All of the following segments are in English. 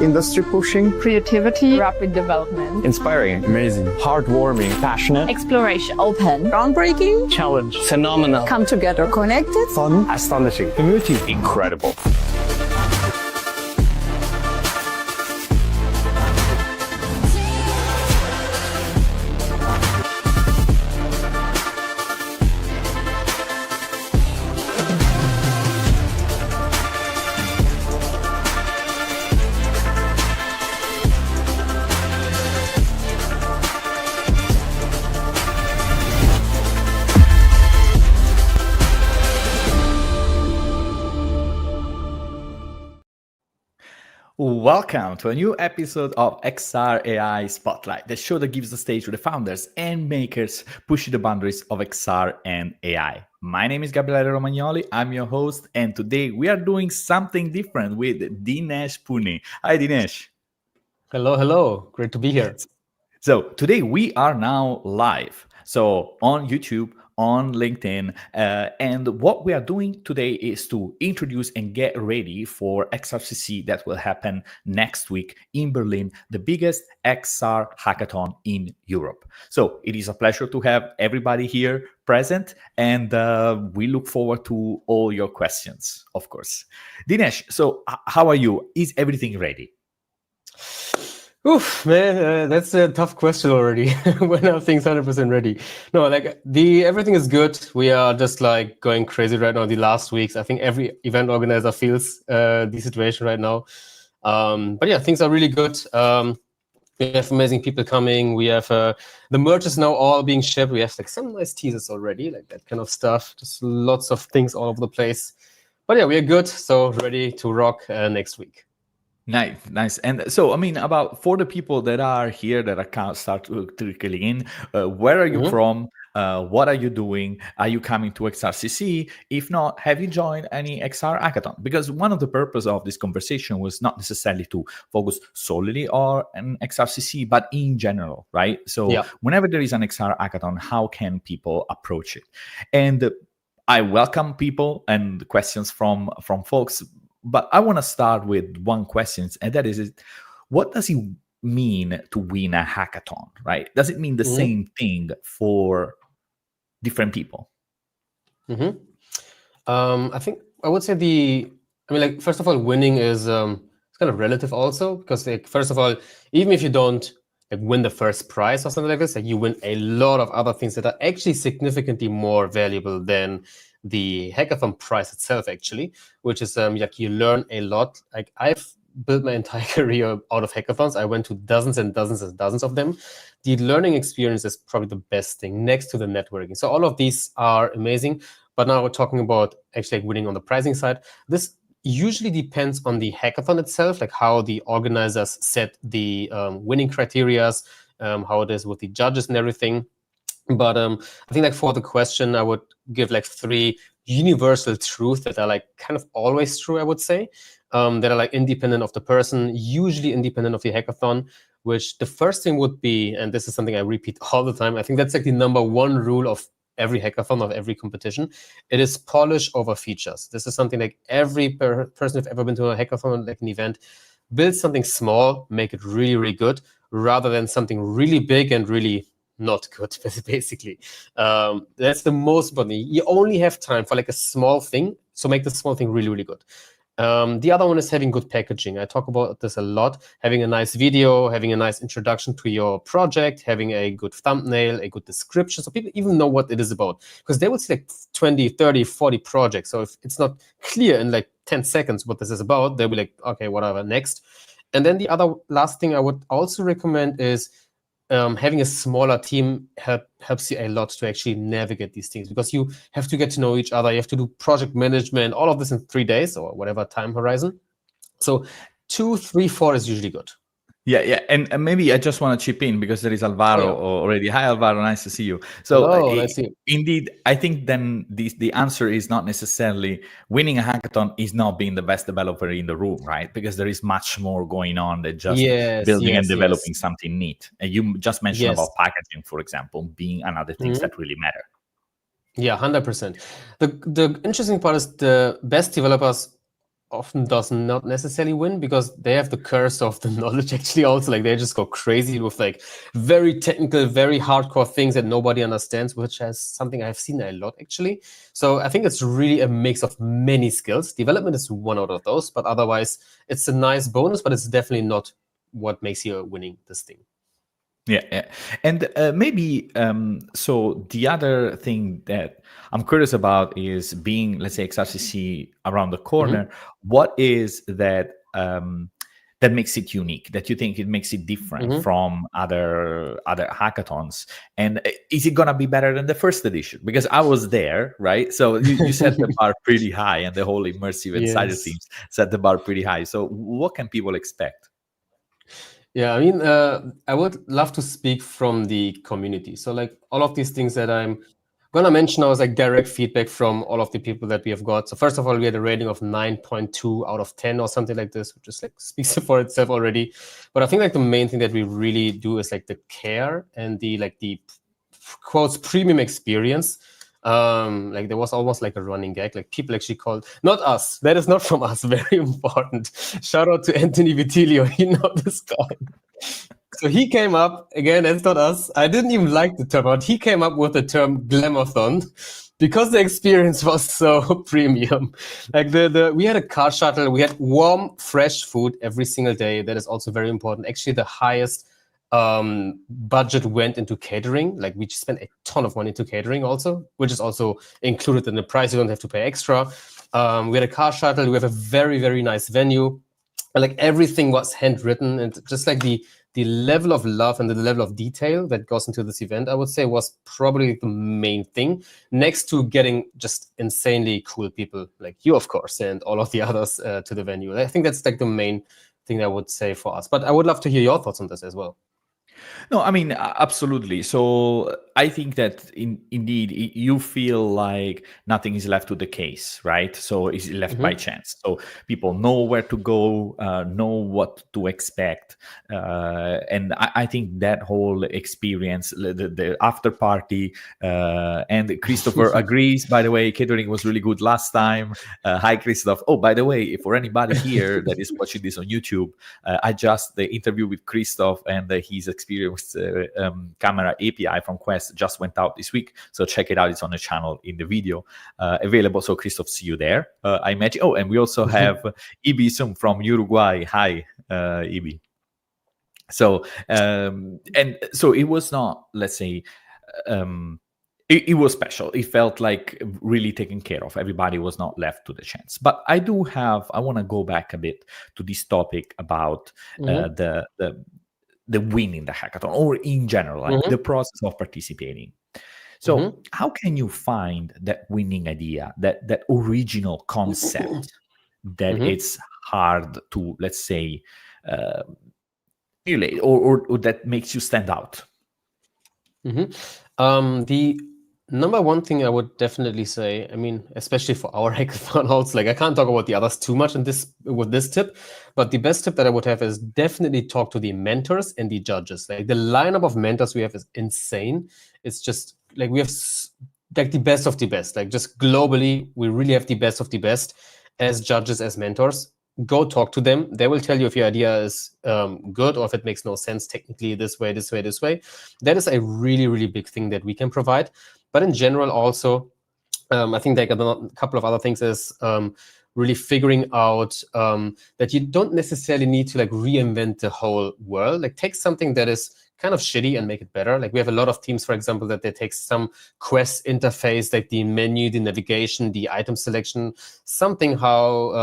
Industry pushing. Creativity. Rapid development. Inspiring. Amazing. Heartwarming. Passionate. Exploration. Open. Groundbreaking. Challenge. Phenomenal. Come together. Connected. Fun. Astonishing. Emotive. Incredible. Welcome to a new episode of XR AI Spotlight, the show that gives the stage to the founders and makers pushing the boundaries of XR and AI. My name is Gabriele Romagnoli, I'm your host, and today we are doing something different with Dinesh Pune. Hi, Dinesh. Hello. Great to be here. So today we are now live. So on YouTube, on LinkedIn, and what we are doing today is to introduce and get ready for XRCC that will happen next week in Berlin, the biggest XR hackathon in Europe. So it is a pleasure to have everybody here present, and we look forward to all your questions, of course. Dinesh, so how are you? Is everything ready? Oof, man, that's a tough question already. When are things 100% ready? No, everything is good. We are just going crazy right now. The last weeks, I think every event organizer feels the situation right now. But yeah, things are really good. We have amazing people coming. We have the merch is now all being shipped. We have some nice teasers already, that kind of stuff. Just lots of things all over the place. But yeah, we are good. So ready to rock next week. Nice. And so, for the people that are here that are start trickling in, where are you from? What are you doing? Are you coming to XRCC? If not, have you joined any XR hackathon? Because one of the purpose of this conversation was not necessarily to focus solely on an XRCC, but in general, right? So whenever there is an XR hackathon, how can people approach it? And I welcome people and questions from folks. But I want to start with one question, and that is, what does it mean to win a hackathon, right? Does it mean the same thing for different people? I think I would say first of all, winning is it's kind of relative also, because first of all, even if you don't win the first prize or something like this, you win a lot of other things that are actually significantly more valuable than the hackathon prize itself, actually, which is you learn a lot. I've built my entire career out of hackathons. I went to dozens and dozens and dozens of them. The learning experience is probably the best thing next to the networking. So all of these are amazing. But now we're talking about actually winning on the pricing side. This usually depends on the hackathon itself, how the organizers set the winning criteria, how it is with the judges and everything. But I think for the question, I would give 3 universal truths that are kind of always true, I would say, that are independent of the person, usually independent of the hackathon, which the first thing would be, and this is something I repeat all the time, I think that's the number one rule of every hackathon, of every competition. It is polish over features. This is something every person who's ever been to a hackathon, an event, build something small, make it really, really good, rather than something really big and really not good, basically. That's the most important thing. You only have time for a small thing, so make the small thing really, really good. The other one is having good packaging. I talk about this a lot. Having a nice video, having a nice introduction to your project, having a good thumbnail, a good description, so people even know what it is about. Because they would see 20, 30, 40 projects. So if it's not clear in 10 seconds what this is about, they'll be okay, whatever, next. And then the other last thing I would also recommend is having a smaller team helps you a lot to actually navigate these things, because you have to get to know each other. You have to do project management, all of this in 3 days or whatever time horizon. So 2, 3, 4 is usually good. Yeah. And maybe I just want to chip in because there is Alvaro already. Hi, Alvaro. Nice to see you. So nice to see you. Indeed, I think then the answer is not necessarily winning a hackathon is not being the best developer in the room, right? Because there is much more going on than just building and developing something neat. And you just mentioned about packaging, for example, being another things that really matter. Yeah, 100%. The interesting part is the best developers often does not necessarily win because they have the curse of the knowledge actually also. Like they just go crazy with like very technical, very hardcore things that nobody understands, which is something I've seen a lot actually. So I think it's really a mix of many skills. Development is one out of those, but otherwise it's a nice bonus, but it's definitely not what makes you winning this thing. Yeah. And maybe, so the other thing that I'm curious about is being, let's say, XRCC around the corner. What is that that makes it unique, that you think it makes it different from other hackathons? And is it going to be better than the first edition? Because I was there, right? So you set the bar pretty high, and the whole immersive insider teams set the bar pretty high. So what can people expect? Yeah, I mean, I would love to speak from the community. So like all of these things that I'm gonna mention now is like direct feedback from all of the people that we have got. So first of all, we had a rating of 9.2 out of 10 or something like this, which is like speaks for itself already. But I think like the main thing that we really do is like the care and the quotes premium experience. Like there was almost like a running gag, like people actually called, not us, that is not from us, very important. Shout out to Anthony Vitilio, he know this guy. So he came up, again, that's not us. I didn't even like the term, but he came up with the term glamathon because the experience was so premium. Like we had a car shuttle, we had warm, fresh food every single day. That is also very important. Actually, the highest budget went into catering. Like we spent a ton of money into catering also, which is also included in the price. You don't have to pay extra. We had a car shuttle. We have a very, very nice venue. And like everything was handwritten, and just like the level of love and the level of detail that goes into this event, I would say was probably the main thing, next to getting just insanely cool people like you, of course, and all of the others to the venue. I think that's like the main thing I would say for us. But I would love to hear your thoughts on this as well. No, I mean, absolutely. So I think that indeed you feel like nothing is left to the case, right? So it's left by chance. So people know where to go, know what to expect. And I think that whole experience, the after party, and Christopher agrees, by the way, catering was really good last time. Hi, Christoph. Oh, by the way, for anybody here that is watching this on YouTube, I just the interview with Christoph and his experience camera API from Quest just went out this week. So check it out. It's on the channel in the video available. So Christoph, see you there. I imagine. Oh, and we also have Ibi Sum from Uruguay. Hi, Ibi. So, and so it was not, let's say, it was special. It felt like really taken care of. Everybody was not left to the chance. But I want to go back a bit to this topic about the win in the hackathon, or in general, like the process of participating. So how can you find that winning idea, that original concept that it's hard to, let's say, relate, or that makes you stand out? The number one thing I would definitely say, I mean, especially for our hackathon also, like I can't talk about the others too much with this tip, but the best tip that I would have is definitely talk to the mentors and the judges. Like the lineup of mentors we have is insane. It's just like we have like the best of the best. Like just globally, we really have the best of the best as judges, as mentors. Go talk to them. They will tell you if your idea is good or if it makes no sense technically this way, this way, this way. That is a really, really big thing that we can provide. But in general, also, I think like a couple of other things is really figuring out that you don't necessarily need to like reinvent the whole world. Like take something that is kind of shitty and make it better. Like we have a lot of teams, for example, that they take some Quest interface, like the menu, the navigation, the item selection, something how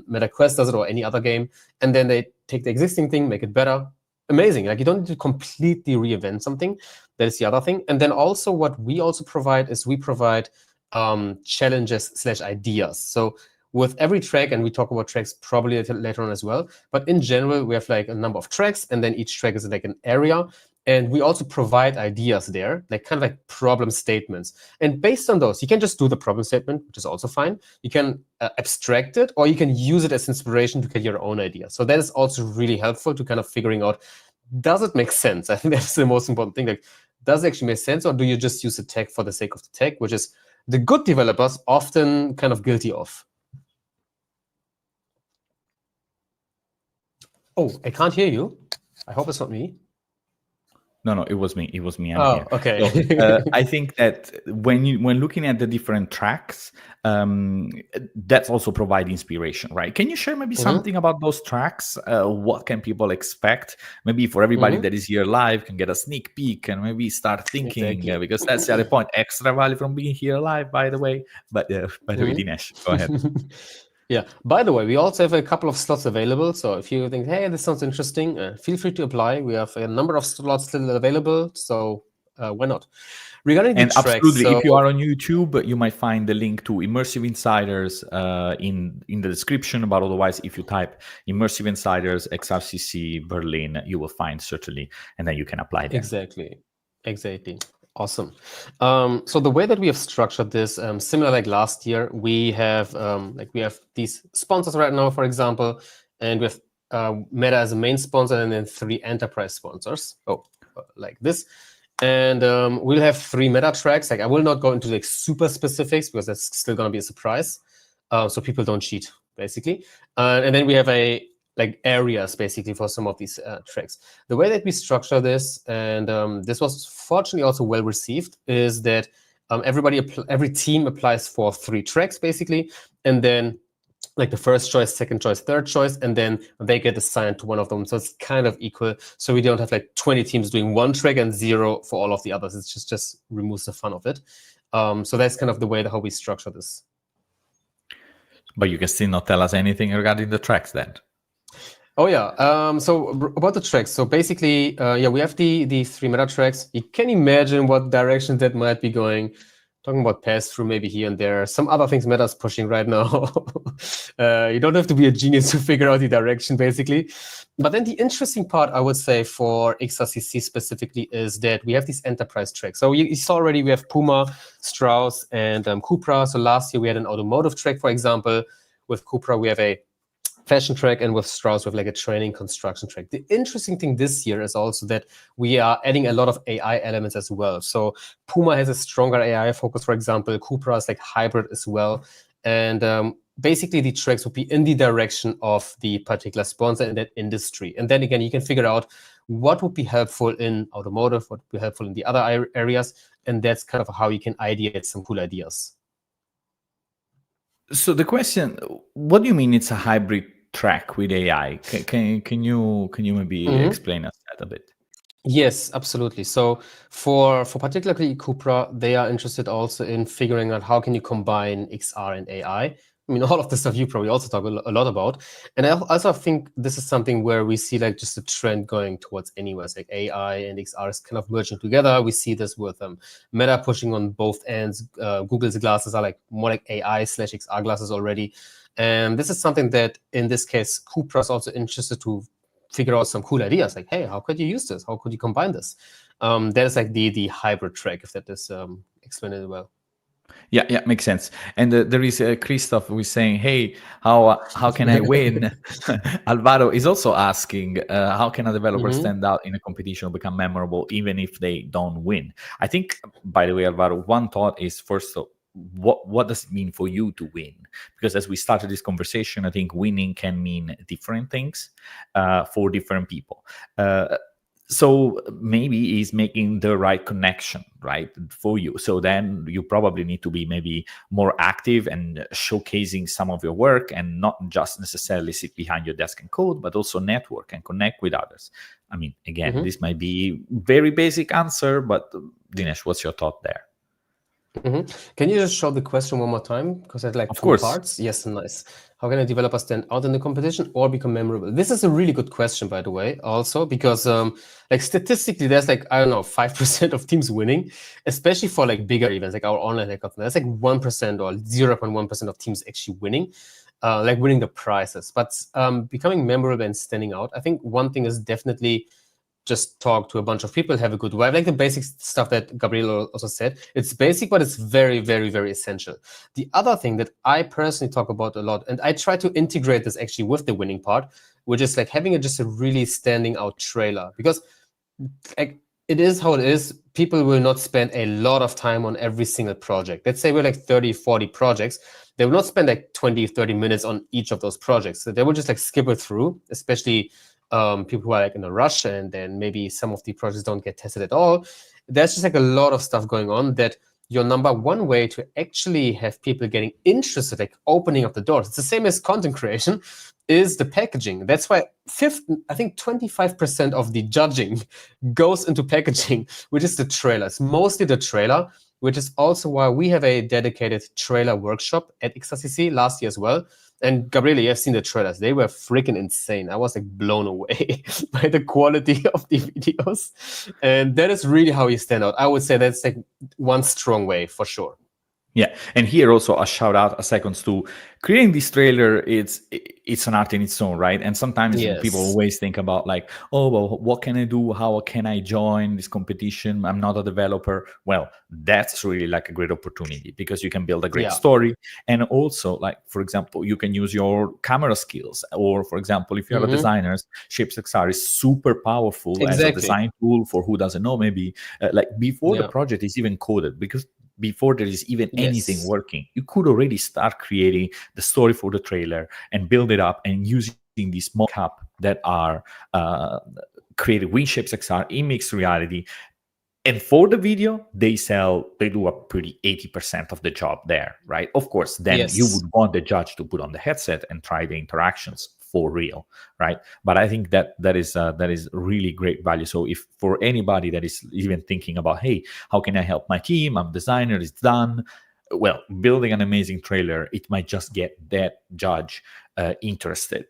MetaQuest does it or any other game, and then they take the existing thing, make it better. Amazing. Like you don't need to completely reinvent something. That is the other thing. And then also what we also provide is we provide challenges/ideas. So with every track, and we talk about tracks probably later on as well, but in general, we have like a number of tracks, and then each track is like an area. And we also provide ideas there, like kind of like problem statements. And based on those, you can just do the problem statement, which is also fine. You can abstract it, or you can use it as inspiration to get your own idea. So that is also really helpful to kind of figuring out, does it make sense? I think that's the most important thing. Like, does it actually make sense, or do you just use the tag for the sake of the tag, which is the good developers often kind of guilty of? Oh, I can't hear you. I hope it's not me. No, it was me. It was me. I'm Oh, here. okay. So, I think that when looking at the different tracks, that's also provide inspiration, right? Can you share maybe something about those tracks? What can people expect? Maybe for everybody that is here live can get a sneak peek and maybe start thinking, Exactly. because that's the other point. Extra value from being here live, by the way. But by the way, Dinesh, go ahead. Yeah. By the way, we also have a couple of slots available. So if you think, hey, this sounds interesting, feel free to apply. We have a number of slots still available. So why not? Regarding the And tracks, absolutely, if you are on YouTube, you might find the link to Immersive Insiders in the description. But otherwise, if you type Immersive Insiders XRCC Berlin, you will find certainly, and then you can apply there. Exactly. Awesome. So the way that we have structured this, similar like last year, we have these sponsors right now, for example, and we have Meta as a main sponsor, and then 3 enterprise sponsors. Like this. And we'll have 3 meta tracks. Like I will not go into like super specifics because that's still going to be a surprise, so people don't cheat, basically. And then we have like areas basically for some of these tracks. The way that we structure this, and this was fortunately also well received, is that every team applies for 3 tracks basically, and then like the first choice, second choice, third choice, and then they get assigned to one of them. So it's kind of equal. So we don't have like 20 teams doing 1 track and 0 for all of the others. It's just removes the fun of it. So that's kind of the way how we structure this. But you can still not tell us anything regarding the tracks then. Oh yeah. So about the tracks. So basically, we have the 3 meta tracks. You can imagine what direction that might be going. Talking about pass-through maybe here and there. Some other things Meta's pushing right now. You don't have to be a genius to figure out the direction, basically. But then the interesting part, I would say, for XRCC specifically is that we have these enterprise tracks. So you saw already we have Puma, Strauss, and Cupra. So last year we had an automotive track, for example. With Cupra, we have a fashion track, and with Strauss, we have like a training construction track. The interesting thing this year is also that we are adding a lot of AI elements as well. So Puma has a stronger AI focus, for example. Cupra is like hybrid as well. And basically the tracks will be in the direction of the particular sponsor in that industry. And then again, you can figure out what would be helpful in automotive, what would be helpful in the other areas. And that's kind of how you can ideate some cool ideas. So the question, what do you mean it's a hybrid track with AI? Can you maybe explain us that a bit? Yes, absolutely. So for particularly Cupra, they are interested also in figuring out how can you combine XR and AI. I mean, all of the stuff you probably also talk a lot about. And I also think this is something where we see like just a trend going towards anywhere. It's like AI and XR is kind of merging together. We see this with Meta pushing on both ends. Google's glasses are like more like AI/XR glasses already. And this is something that, in this case, Cupra is also interested to figure out some cool ideas. Like, hey, how could you use this? How could you combine this? That is like the hybrid track, if that is explained it well. Yeah, makes sense. And there is Christoph who is saying, hey, how can I win? Alvaro is also asking, how can a developer stand out in a competition or become memorable even if they don't win? I think, by the way, Alvaro, one thought is, first of what does it mean for you to win? Because as we started this conversation, I think winning can mean different things for different people. So maybe he's making the right connection, right, for you. So then you probably need to be maybe more active and showcasing some of your work, and not just necessarily sit behind your desk and code, but also network and connect with others. I mean, again, this might be very basic answer, but Dinesh, what's your thought there? Can you just show the question one more time? Because I had like two parts. Yes, nice. How can a developer stand out in the competition or become memorable? This is a really good question, by the way, also, because like statistically, there's like, I don't know, 5% of teams winning, especially for like bigger events, like our online hackathon. That's like 1% or 0.1% of teams actually winning, like winning the prizes. But becoming memorable and standing out, I think one thing is definitely just talk to a bunch of people, have a good vibe, like the basic stuff that Gabriele also said. It's basic, but it's very, very, very essential. The other thing that I personally talk about a lot, and I try to integrate this actually with the winning part, which is like having just a really standing out trailer. Because like it is how it is. People will not spend a lot of time on every single project. Let's say we're like 30, 40 projects. They will not spend like 20, 30 minutes on each of those projects. So they will just like skip it through, especially people who are like in a rush, and then maybe some of the projects don't get tested at all. There's just like a lot of stuff going on that your number one way to actually have people getting interested, like opening up the doors, it's the same as content creation, is the packaging. That's why I think 25% of the judging goes into packaging, which is the trailer. It's mostly the trailer, which is also why we have a dedicated trailer workshop at XRCC last year as well. And Gabriele, you have seen the trailers. They were freaking insane. I was like blown away by the quality of the videos. And that is really how you stand out. I would say that's like one strong way for sure. Yeah, and here also a shout out, a seconds to creating this trailer. It's an art in its own, right? And sometimes people always think about like, oh, well, what can I do? How can I join this competition? I'm not a developer. Well, that's really like a great opportunity because you can build a great story, and also like, for example, you can use your camera skills, or for example, if you're a designer, ShapesXR is super powerful as a design tool for who doesn't know. Maybe like before the project is even coded, because before there is even anything working, you could already start creating the story for the trailer and build it up and using these mock-up that are created with ShapesXR in mixed reality. And for the video, they do a pretty 80% of the job there, right? Of course, then you would want the judge to put on the headset and try the interactions for real, right? But I think that is really great value. So if for anybody that is even thinking about, hey, how can I help my team? I'm a designer, it's done. Well, building an amazing trailer, it might just get that judge interested.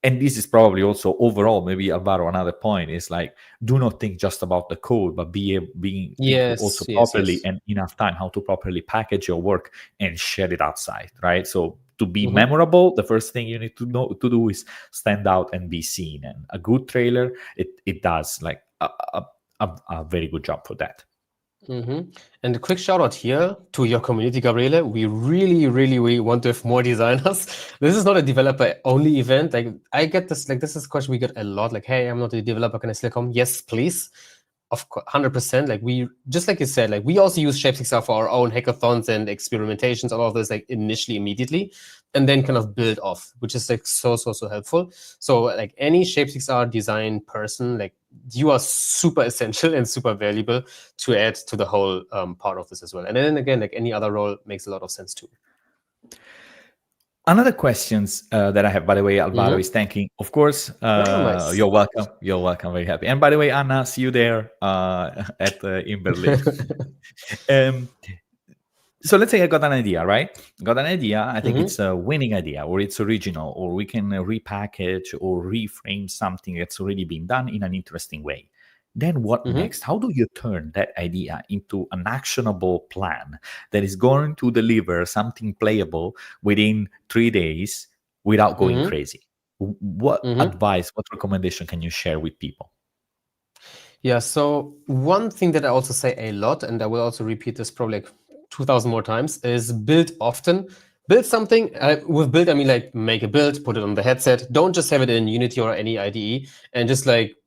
And this is probably also overall, maybe Alvaro, another point is like, do not think just about the code, but being also properly and enough time how to properly package your work and share it outside, right? So to be memorable, the first thing you need to do is stand out and be seen. And a good trailer, it does like a very good job for that. And a quick shout out here to your community, Gabriele. We really want to have more designers. This is not a developer only event. Like I get this, like this is a question we get a lot. Like, hey, I'm not a developer, can I still come? Yes, please. Of course, 100%. Like we, just like you said, like we also use ShapesXR for our own hackathons and experimentations, all of this like initially, immediately, and then kind of build off, which is like so helpful. So like any ShapesXR design person, like you are super essential and super valuable to add to the whole part of this as well. And then again, like any other role makes a lot of sense too. Another questions that I have, by the way, Alvaro is thanking. Of course, nice. You're welcome. You're welcome. Very happy. And by the way, Anna, see you there in Berlin. So let's say I got an idea, right? Got an idea. I think it's a winning idea, or it's original, or we can repackage or reframe something that's already been done in an interesting way. Then what next? How do you turn that idea into an actionable plan that is going to deliver something playable within 3 days without going crazy? What advice, what recommendation can you share with people? Yeah, so one thing that I also say a lot, and I will also repeat this probably like 2,000 more times, is build often. Build something. With build, I mean like make a build, put it on the headset. Don't just have it in Unity or any IDE and just like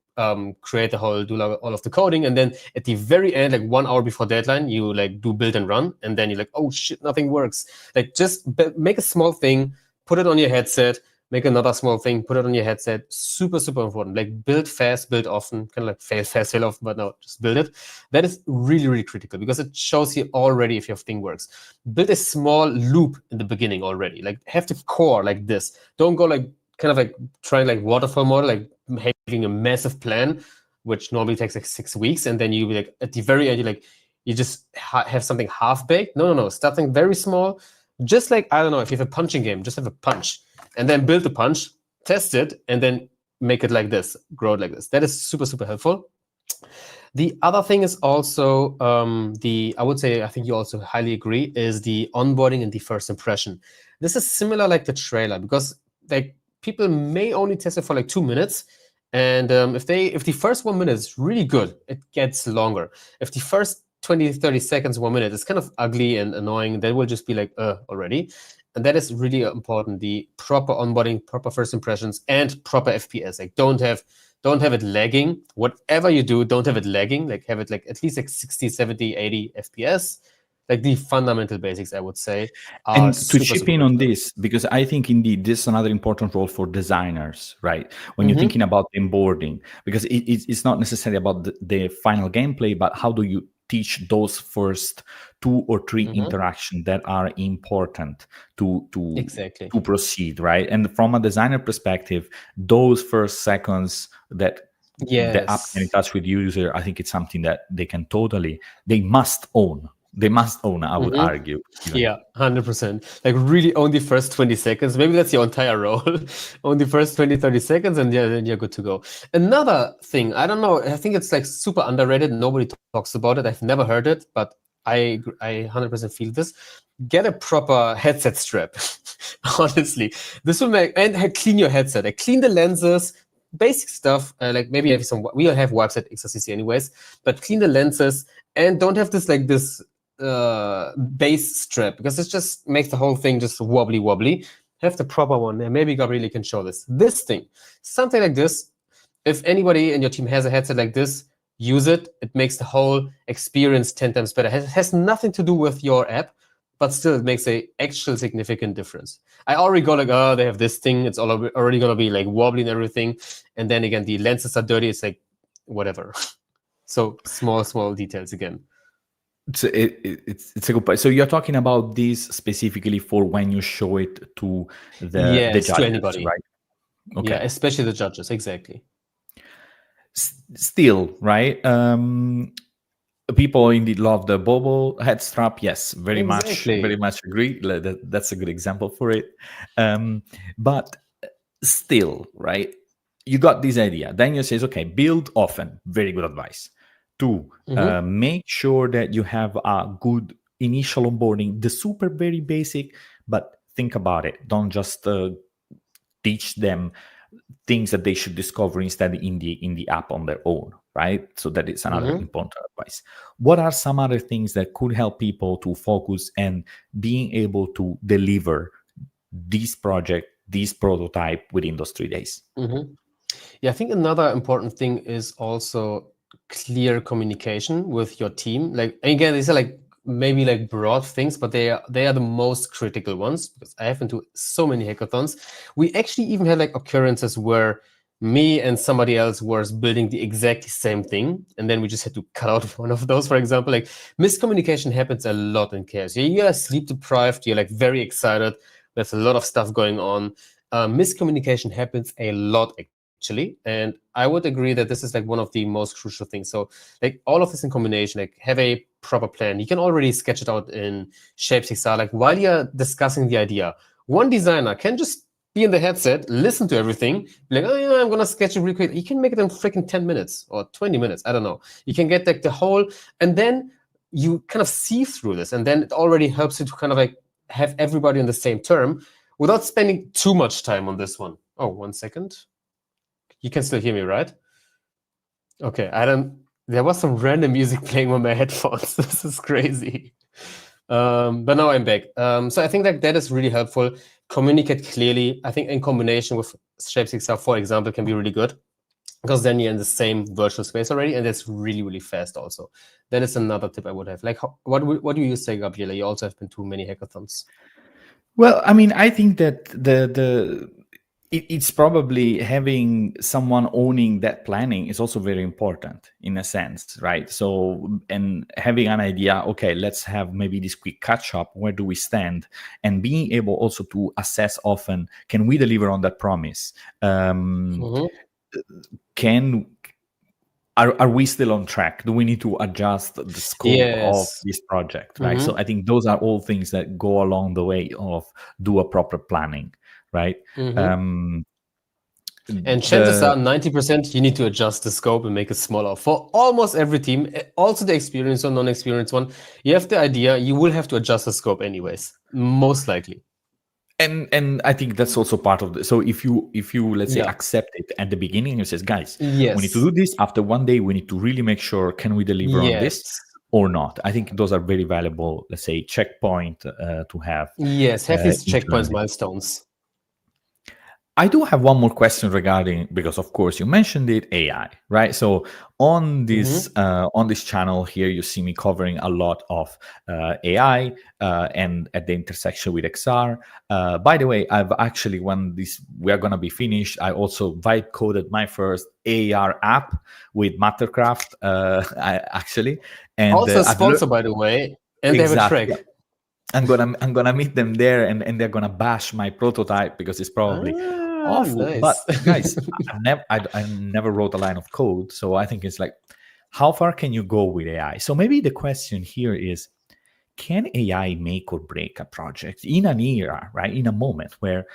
create the whole, do all of the coding, and then at the very end, like 1 hour before deadline, you like do build and run, and then you're like, oh shit, nothing works. Like just make a small thing, put it on your headset, make another small thing, put it on your headset. Super important. Like build fast, build often, kind of like fail fast, fail often, but no, just build it. That is really critical because it shows you already if your thing works. Build a small loop in the beginning already. Like have the core like this. Don't go like kind of like trying like waterfall model, like having a massive plan, which normally takes like 6 weeks, and then you like at the very end, you just have something half baked. No, starting very small. Just like, I don't know, if you have a punching game, just have a punch, and then build the punch, test it, and then make it like this, grow it like this. That is super helpful. The other thing is also I would say, I think you also highly agree, is the onboarding and the first impression. This is similar like the trailer, because like people may only test it for like 2 minutes. And if the first 1 minute is really good, it gets longer. If the first 20, 30 seconds, 1 minute is kind of ugly and annoying, that will just be like, already. And that is really important. The proper onboarding, proper first impressions, and proper FPS. Like don't have it lagging. Whatever you do, don't have it lagging. Like have it like at least like 60, 70, 80 FPS. like the fundamental basics, I would say, are And to super, chip super in on critical. this, because I think indeed this is another important role for designers, right? When you're thinking about onboarding, because it's not necessarily about the final gameplay, but how do you teach those first 2 or 3 interactions that are important to Exactly. to proceed, right? And from a designer perspective, those first seconds that the app can in Yes. touch with user, I think it's something that they must own. They must own, I would argue. Even. Yeah, 100%. Like really own the first 20 seconds. Maybe that's your entire role. Own the first 20, 30 seconds and then you're good to go. Another thing, I don't know, I think it's like super underrated. Nobody talks about it. I've never heard it, but I 100% feel this. Get a proper headset strap. Honestly, this will make, and clean your headset. Like clean the lenses, basic stuff. Like maybe have some, we all have wipes at XRCC anyways, but clean the lenses and don't have this like this base strap, because it just makes the whole thing just wobbly. Have the proper one, and maybe Gabriele can show this thing, something like this. If anybody in your team has a headset like this, use it. It makes the whole experience 10 times better. It has nothing to do with your app, but still it makes a actual significant difference. I already got like, oh, they have this thing, it's already gonna be like wobbly and everything, and then again the lenses are dirty. It's like whatever. So small details again. It's a good point. So you're talking about this specifically for when you show it to the judges, to anybody, right? Okay. Yeah, especially the judges, exactly. Still, right? People indeed love the bobble head strap. Yes, very much agree. That's a good example for it. But still, right? You got this idea. Then you says, okay, build often. Very good advice. 2, make sure that you have a good initial onboarding, the super very basic, but think about it. Don't just teach them things that they should discover instead in the app on their own, right? So that is another important advice. What are some other things that could help people to focus and being able to deliver this project, this prototype within those 3 days? Yeah, I think another important thing is also clear communication with your team. Like again, these are like maybe like broad things, but they are the most critical ones, because I have been to so many hackathons. We actually even had like occurrences where me and somebody else was building the exactly same thing, and then we just had to cut out one of those. For example, like miscommunication happens a lot in chaos. You're sleep deprived, you're like very excited, there's a lot of stuff going on. Miscommunication happens a lot actually, and I would agree that this is like one of the most crucial things. So like all of this in combination, like have a proper plan. You can already sketch it out in Shape6R. Like while you're discussing the idea, one designer can just be in the headset, listen to everything, be like, oh yeah, I'm gonna sketch it real quick. You can make it in freaking 10 minutes or 20 minutes. I don't know. You can get like the whole, and then you kind of see through this, and then it already helps you to kind of like have everybody on the same term without spending too much time on this one. Oh, 1 second. You can still hear me, right? Okay, there was some random music playing on my headphones. This is crazy. But now I'm back. So I think that is really helpful. Communicate clearly. I think in combination with Shape6R, for example, can be really good, because then you're in the same virtual space already, and that's really, really fast also. That is another tip I would have. Like, what do you say, Gabriele? You also have been to many hackathons. Well, I mean, I think that it's probably having someone owning that planning is also very important in a sense, right? So, and having an idea, okay, let's have maybe this quick catch up. Where do we stand? And being able also to assess often, can we deliver on that promise? Are we still on track? Do we need to adjust the scope of this project, right? So I think those are all things that go along the way of do a proper planning, right? And chances are 90% you need to adjust the scope and make it smaller for almost every team, also the experienced or non-experienced one. You have the idea, you will have to adjust the scope anyways, most likely. And I think that's also part of the, so if you let's say accept it at the beginning, you says, guys, we need to do this. After 1 day, we need to really make sure, can we deliver on this or not? I think those are very valuable, let's say, checkpoint to have. Yes, have these checkpoints, milestones. I do have one more question regarding, because of course you mentioned it, AI, right? So on this channel here, you see me covering a lot of AI and at the intersection with XR. By the way, I've actually, when we are gonna be finished, I also vibe coded my first AR app with Mattercraft, actually, and Also a I've learned sponsor, by the way, and they have a exactly. track. I'm gonna meet them there, and they're gonna bash my prototype because it's probably Ah, awful. But nice. guys, I never wrote a line of code, so I think it's like, how far can you go with AI? So maybe the question here is, can AI make or break a project in an era, right? In a moment where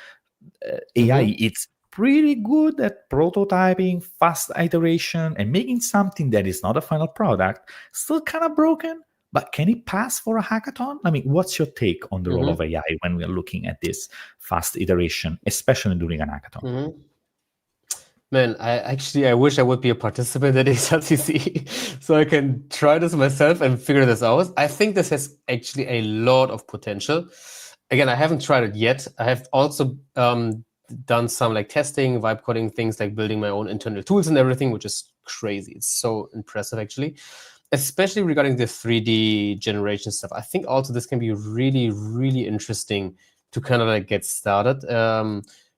AI it's pretty good at prototyping, fast iteration, and making something that is not a final product still kind of broken. But can it pass for a hackathon? I mean, what's your take on the role of AI when we're looking at this fast iteration, especially during an hackathon? Man, I wish I would be a participant at XRCC so I can try this myself and figure this out. I think this has actually a lot of potential. Again, I haven't tried it yet. I have also done some like testing, vibe coding things, like building my own internal tools and everything, which is crazy. It's so impressive, actually, especially regarding the 3D generation stuff. I think also this can be really, really interesting to kind of like get started.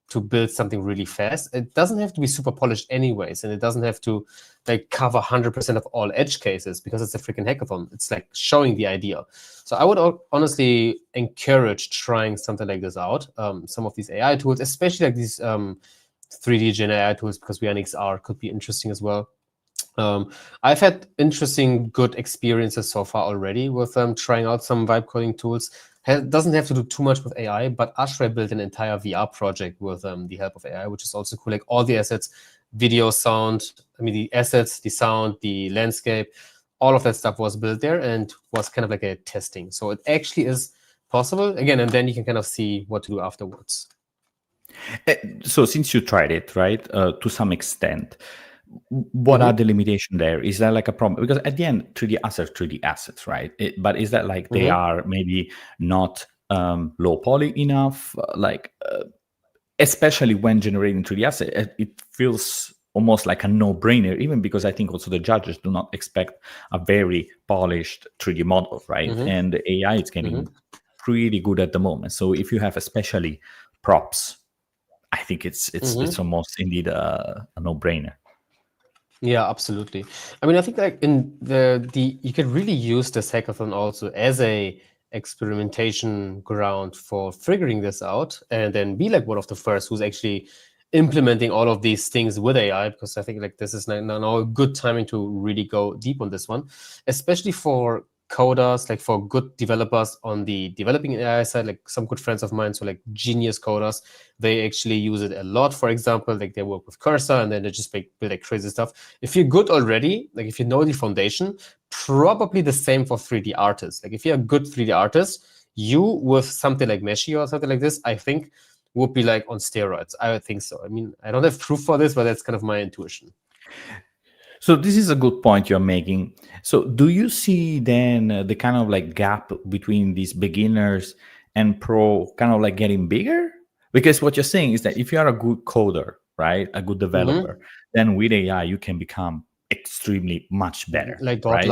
To build something really fast. It doesn't have to be super polished anyways, and it doesn't have to like cover 100% of all edge cases because it's a freaking hackathon. It's like showing the idea. So I would honestly encourage trying something like this out. Some of these AI tools, especially like these 3D Gen AI tools, because we are in XR, could be interesting as well. I've had interesting, good experiences so far already with trying out some vibe coding tools. Doesn't have to do too much with AI, but Ashray built an entire VR project with the help of AI, which is also cool. Like all the assets, video, sound, the assets, the sound, the landscape, all of that stuff was built there and was kind of like a testing. So it actually is possible, again, and then you can kind of see what to do afterwards. So since you tried it, right, to some extent, what are the limitations there? Is that like a problem? Because at the end, 3D assets, right? But is that like they are maybe not low poly enough? Especially when generating 3D assets, it feels almost like a no-brainer, even because I think also the judges do not expect a very polished 3D model, right? And the AI is getting pretty good at the moment. So if you have especially props, I think it's almost indeed a no-brainer. Yeah, absolutely. I think like in the you can really use this hackathon also as a experimentation ground for figuring this out, and then be like one of the first who's actually implementing all of these things with AI, because I think like this is now a good timing to really go deep on this one, especially for coders, like for good developers on the developing AI side. Like some good friends of mine, so like genius coders, they actually use it a lot. For example, like they work with Cursor and then they just build like crazy stuff. If you're good already, like if you know the foundation, probably the same for 3D artists. Like if you're a good 3D artist, you with something like Meshi or something like this, I think would be like on steroids. I would think so. I don't have proof for this, but that's kind of my intuition. So this is a good point you're making. So do you see then the kind of like gap between these beginners and pro kind of like getting bigger? Because what you're saying is that if you are a good coder, right, a good developer, then with AI you can become extremely much better, like right?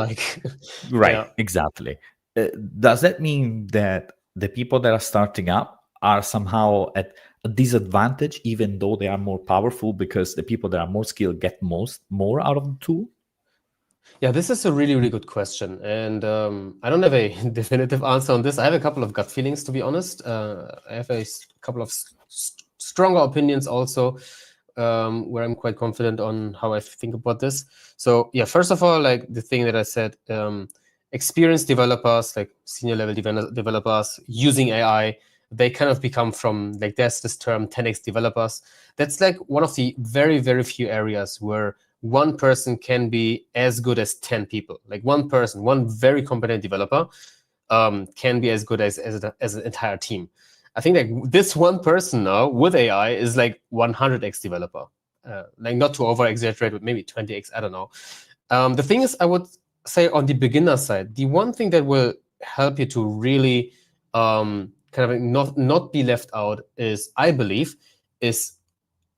Right, Yeah. exactly. Does that mean that the people that are starting up are somehow at a disadvantage, even though they are more powerful, because the people that are more skilled get more out of the tool? Yeah, this is a really, really good question. And I don't have a definitive answer on this. I have a couple of gut feelings, to be honest. I have a couple of stronger opinions also, where I'm quite confident on how I think about this. So yeah, first of all, like the thing that I said, experienced developers, like senior level developers using AI, they kind of become from, like there's this term 10x developers. That's like one of the very, very few areas where one person can be as good as 10 people. Like one person, one very competent developer can be as good as an entire team. I think like this one person now with AI is like 100x developer. Like not to over exaggerate, but maybe 20x, I don't know. The thing is, I would say on the beginner side, the one thing that will help you to really kind of not be left out is, I believe, is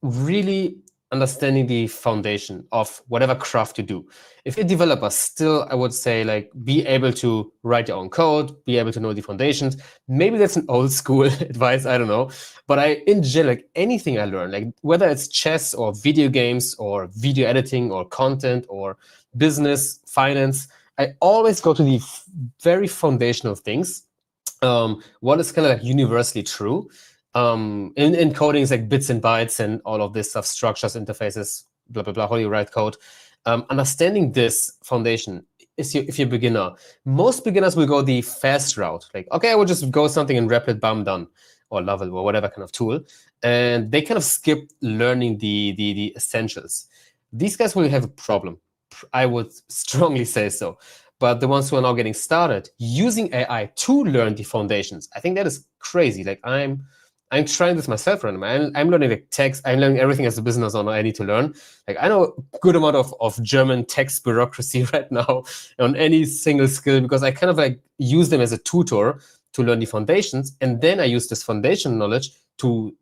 really understanding the foundation of whatever craft you do. If you're a developer, still, I would say, like, be able to write your own code, be able to know the foundations. Maybe that's an old school advice, I don't know. But in general, like anything I learn, like whether it's chess or video games or video editing or content or business, finance, I always go to the very foundational things. What is kind of like universally true. In coding is like bits and bytes and all of this stuff, structures, interfaces, blah, blah, blah, how you write code. Understanding this foundation, if you're a beginner, most beginners will go the fast route. Like, okay, I will just go something in Replit, bam, done, or Lovell, or whatever kind of tool. And they kind of skip learning the essentials. These guys will have a problem. I would strongly say so. But the ones who are now getting started, using AI to learn the foundations, I think that is crazy. Like, I'm trying this myself right now. I'm learning like text. I'm learning everything as a business owner I need to learn. Like, I know a good amount of German text bureaucracy right now on any single skill, because I kind of like use them as a tutor to learn the foundations. And then I use this foundation knowledge to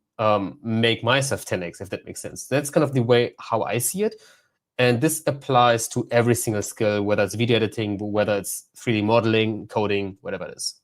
make myself 10x, if that makes sense. That's kind of the way how I see it. And this applies to every single skill, whether it's video editing, whether it's 3D modeling, coding, whatever it is.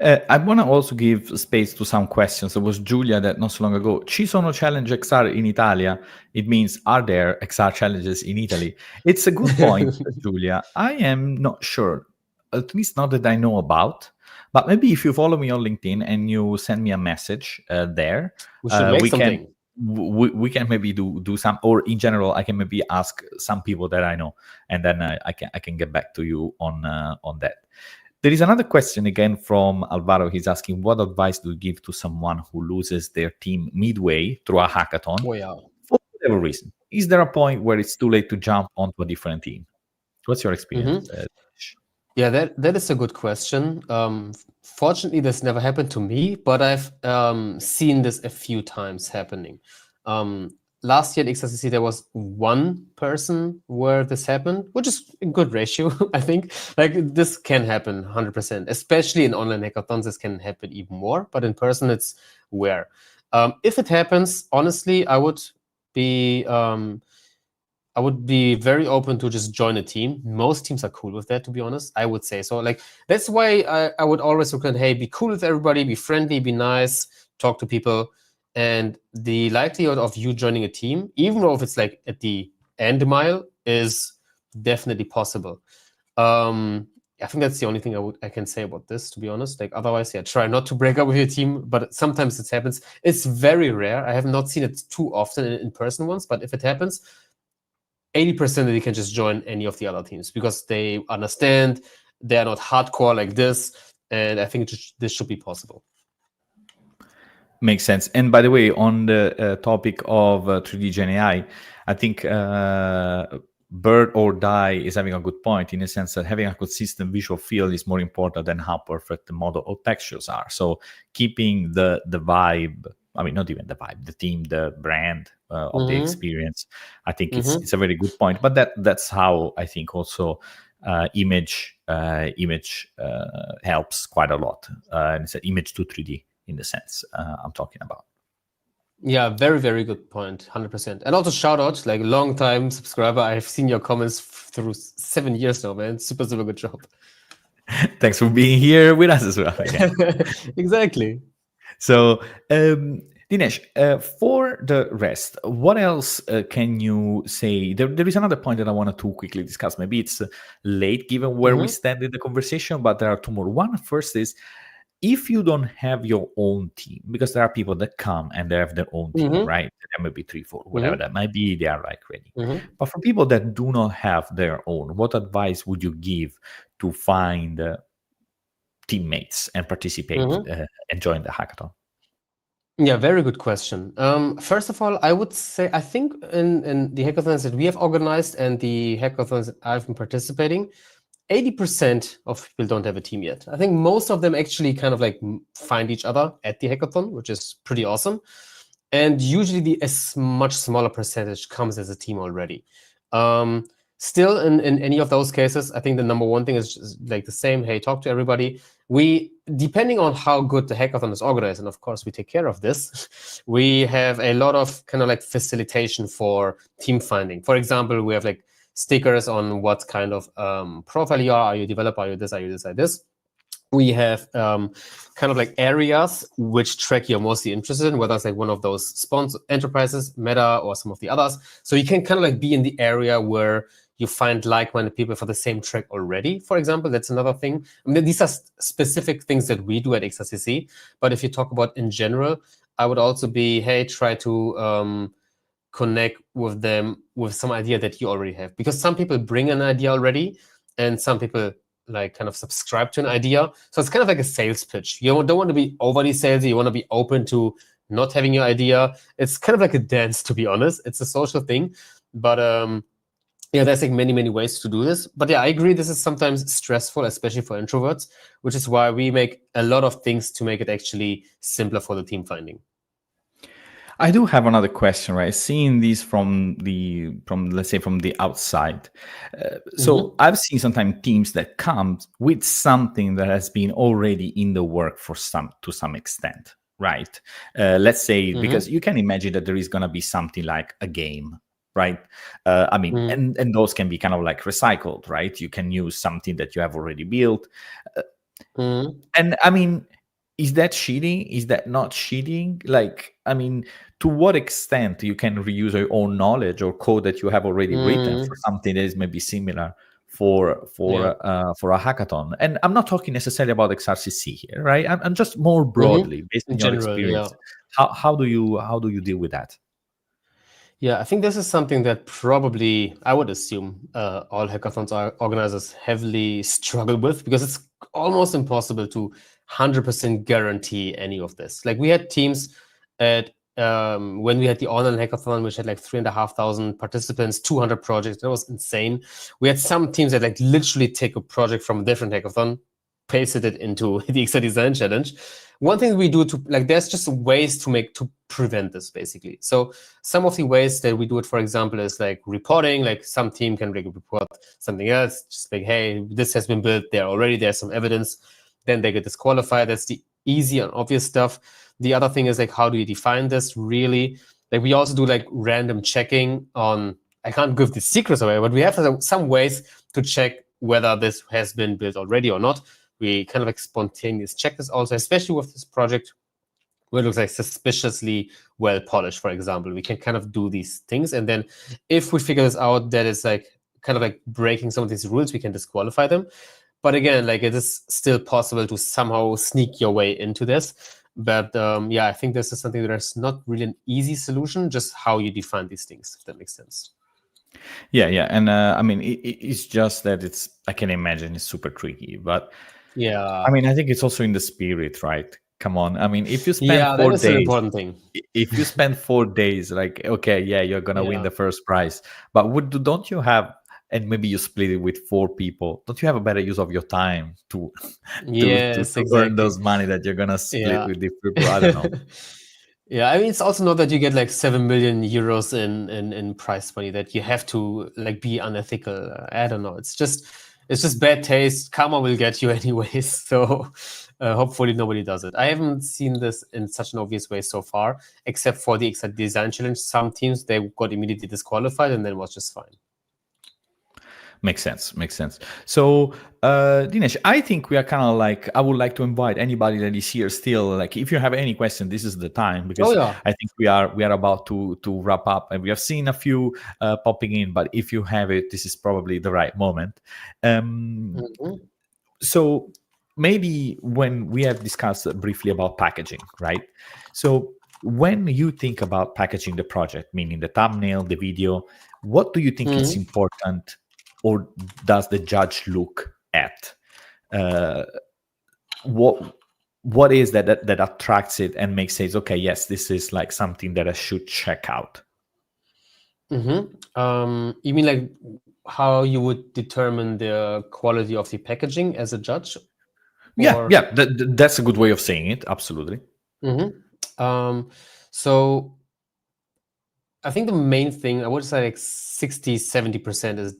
I want to also give space to some questions. There was Julia that not so long ago, ci sono challenge XR in Italia? It means, are there XR challenges in Italy? It's a good point, Julia. I am not sure, at least not that I know about. But maybe if you follow me on LinkedIn and you send me a message there, we should make something. We can maybe do some, or in general, I can maybe ask some people that I know, and then I can get back to you on that. There is another question again from Alvaro. He's asking, what advice do you give to someone who loses their team midway through a hackathon for whatever reason? Is there a point where it's too late to jump onto a different team? What's your experience? Yeah, that is a good question. Fortunately, this never happened to me, but I've seen this a few times happening. Last year at XRCC, there was one person where this happened, which is a good ratio, I think. Like, this can happen 100%, especially in online hackathons. This can happen even more, but in person, it's rare. If it happens, honestly, I would be very open to just join a team. Most teams are cool with that, to be honest. I would say so. Like, that's why I would always recommend, hey, be cool with everybody, be friendly, be nice, talk to people. And the likelihood of you joining a team, even though if it's like at the end mile, is definitely possible. I think that's the only thing I can say about this, to be honest. Like, otherwise, yeah, try not to break up with your team, but sometimes it happens. It's very rare. I have not seen it too often in person once, but if it happens, 80% that you can just join any of the other teams because they understand, they are not hardcore like this, and I think this should be possible. Makes sense. And by the way, on the topic of 3D Gen AI, I think Bird or Die is having a good point in the sense that having a consistent visual field is more important than how perfect the model or textures are. So keeping the vibe, I mean, not even the vibe, the theme, the brand of the experience, I think it's a very good point. But that's how I think also image helps quite a lot. And it's an image to 3D. In the sense I'm talking about. Yeah, very, very good point, 100%. And also shout out, like, long time subscriber. I've seen your comments through 7 years now, man. Super, super good job. Thanks for being here with us as well. Exactly. So, Dinesh, for the rest, what else can you say? There is another point that I wanted to quickly discuss. Maybe it's late given where we stand in the conversation, but there are two more. One first is, if you don't have your own team, because there are people that come and they have their own team, right? There may be 3, 4, whatever that might be, they are like ready. But for people that do not have their own, what advice would you give to find teammates and participate and join the hackathon? Yeah, very good question. First of all, I would say, I think in the hackathons that we have organized and the hackathons that I've been participating, 80% of people don't have a team yet. I think most of them actually kind of like find each other at the hackathon, which is pretty awesome. And usually a much smaller percentage comes as a team already. Still, in any of those cases, I think the number one thing is just like the same. Hey, talk to everybody. we, depending on how good the hackathon is organized, and of course we take care of this, we have a lot of kind of like facilitation for team finding. For example, we have like stickers on what kind of profile you are. Are you a developer? Are you this? Are you this? Are you this? We have kind of like areas which track you're mostly interested in, whether it's like one of those sponsor enterprises, Meta, or some of the others. So you can kind of like be in the area where you find like-minded people for the same track already, for example. That's another thing. I mean, these are specific things that we do at XRCC. But if you talk about in general, I would also be, hey, try to connect with them with some idea that you already have. Because some people bring an idea already, and some people like kind of subscribe to an idea. So it's kind of like a sales pitch. You don't want to be overly salesy. You want to be open to not having your idea. It's kind of like a dance, to be honest. It's a social thing. But yeah, there's like many ways to do this. But yeah, I agree this is sometimes stressful, especially for introverts, which is why we make a lot of things to make it actually simpler for the team finding. I do have another question, right? Seeing these from let's say from the outside. So I've seen sometimes teams that come with something that has been already in the work to some extent, right? Let's say, because you can imagine that there is going to be something like a game, right? I mean, and those can be kind of like recycled, right? You can use something that you have already built. And I mean, is that cheating? Is that not cheating? Like, I mean, to what extent you can reuse your own knowledge or code that you have already written for something that is maybe similar for a hackathon? And I'm not talking necessarily about XRCC here, right? I'm just more broadly based on your experience. How do you deal with that? Yeah, I think this is something that probably, I would assume, all hackathons organizers heavily struggle with, because it's almost impossible to 100% guarantee any of this. Like, we had teams at when we had the online hackathon, which had like 3,500 participants, 200 projects. That was insane. We had some teams that like literally take a project from a different hackathon, pasted it into the XR Design Challenge. One thing we do to like, there's just ways to prevent this, basically. So some of the ways that we do it, for example, is like reporting. Like, some team can report something else, just like, hey, this has been built there already. There's some evidence. Then they get disqualified. That's the easy and obvious stuff. The other thing is like, how do you define this really? Like, we also do like random checking on, I can't give the secrets away, but we have some ways to check whether this has been built already or not. We kind of like spontaneous check this also, especially with this project where it looks like suspiciously well polished, for example. We can kind of do these things. And then if we figure this out, that is like kind of like breaking some of these rules, we can disqualify them. But again, like, it is still possible to somehow sneak your way into this. But yeah, I think this is something that is not really an easy solution, just how you define these things, if that makes sense. Yeah. And I mean, it's just that I can imagine it's super tricky. But yeah, I mean, I think it's also in the spirit, right? Come on. I mean, if you spend 4 that is days, an important thing. If you spend 4 days, like, okay, yeah, you're going to win the first prize. But don't you have, and maybe you split it with 4 people, don't you have a better use of your time to earn those money that you're gonna split with the people? I don't know. Yeah, I mean, it's also not that you get like 7 million euros in prize money that you have to like be unethical. I don't know. It's just bad taste. Karma will get you anyways. So hopefully nobody does it. I haven't seen this in such an obvious way so far, except for the XR Design Challenge. Some teams, they got immediately disqualified, and then it was just fine. Makes sense. So, Dinesh, I think we are kind of like, I would like to invite anybody that is here still, like, if you have any question, this is the time, because I think we are about to wrap up, and we have seen a few popping in, but if you have it, this is probably the right moment. So maybe when we have discussed briefly about packaging, right? So when you think about packaging the project, meaning the thumbnail, the video, what do you think is important, or does the judge look at? What is that attracts it and makes it, okay, yes, this is like something that I should check out? You mean like how you would determine the quality of the packaging as a judge? Yeah, that's a good way of saying it. Absolutely. So I think the main thing, I would say like 60-70% is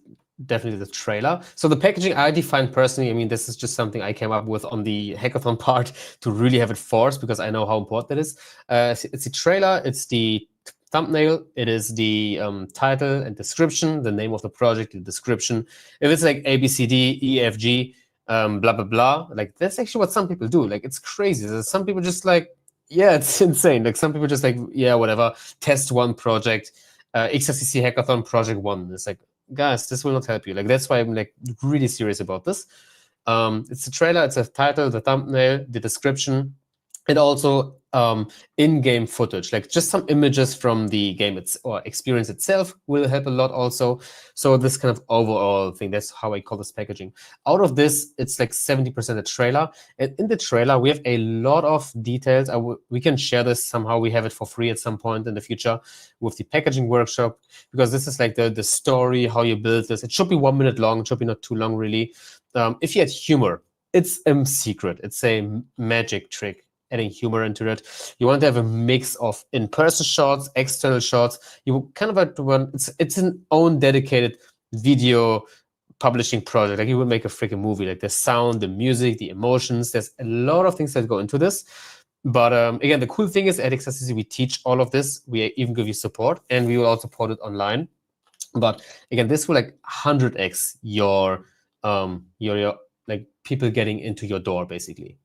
definitely the trailer. So the packaging I define personally, I mean, this is just something I came up with on the hackathon part to really have it forced because I know how important it is. It's the trailer, it's the thumbnail, it is the title and description, the name of the project, the description. If it's like ABCD, EFG, blah, blah, blah, like that's actually what some people do. Like it's crazy. There's some people just like, yeah, it's insane. Like some people just like, yeah, whatever, test one project, XRCC Hackathon project 1. It's like, guys, this will not help you. Like that's why I'm like really serious about this. It's a trailer, it's a title, the thumbnail, the description, and also in-game footage, like just some images from the game or experience itself will help a lot also. So this kind of overall thing, that's how I call this packaging. Out of this, it's like 70% a trailer. And in the trailer, we have a lot of details. We can share this somehow. We have it for free at some point in the future with the packaging workshop, because this is like the story, how you build this. It should be 1 minute long. It should be not too long, really. If you had humor, it's a secret. It's a magic trick, adding humor into it. You want to have a mix of in-person shots, external shots. You kind of have to run, it's an own dedicated video publishing project. Like you would make a freaking movie, like the sound, the music, the emotions. There's a lot of things that go into this. But again, the cool thing is at XRCC, we teach all of this. We even give you support, and we will also support it online. But again, this will like 100x your like people getting into your door, basically.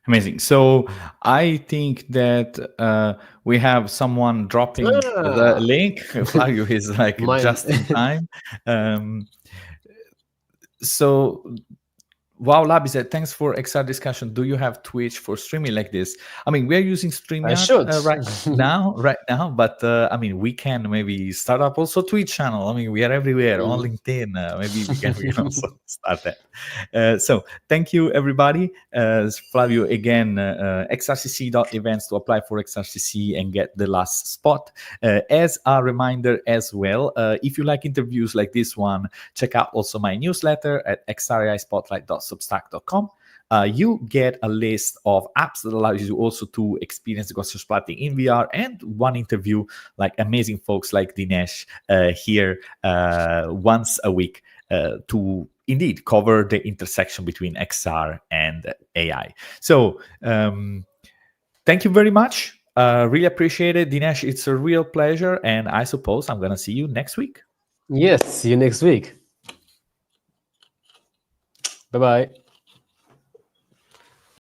Amazing. So I think that we have someone dropping the link. Flavio is like just in time. So Wow Lab said, thanks for XR discussion. Do you have Twitch for streaming like this? I mean, we're using StreamYard right now, but I mean, we can maybe start up also Twitch channel. I mean, we are everywhere on LinkedIn. Maybe we can also start that. So thank you, everybody. Flavio, again, xrcc.events to apply for XRCC and get the last spot. As a reminder as well, if you like interviews like this one, check out also my newsletter at xraispotlight.substack.com. You get a list of apps that allows you also to experience the Ghost Splatting in VR, and one interview like amazing folks like Dinesh here once a week to indeed cover the intersection between XR and AI. So thank you very much. Really appreciate it. Dinesh, it's a real pleasure. And I suppose I'm going to see you next week. Yes, see you next week. Bye-bye.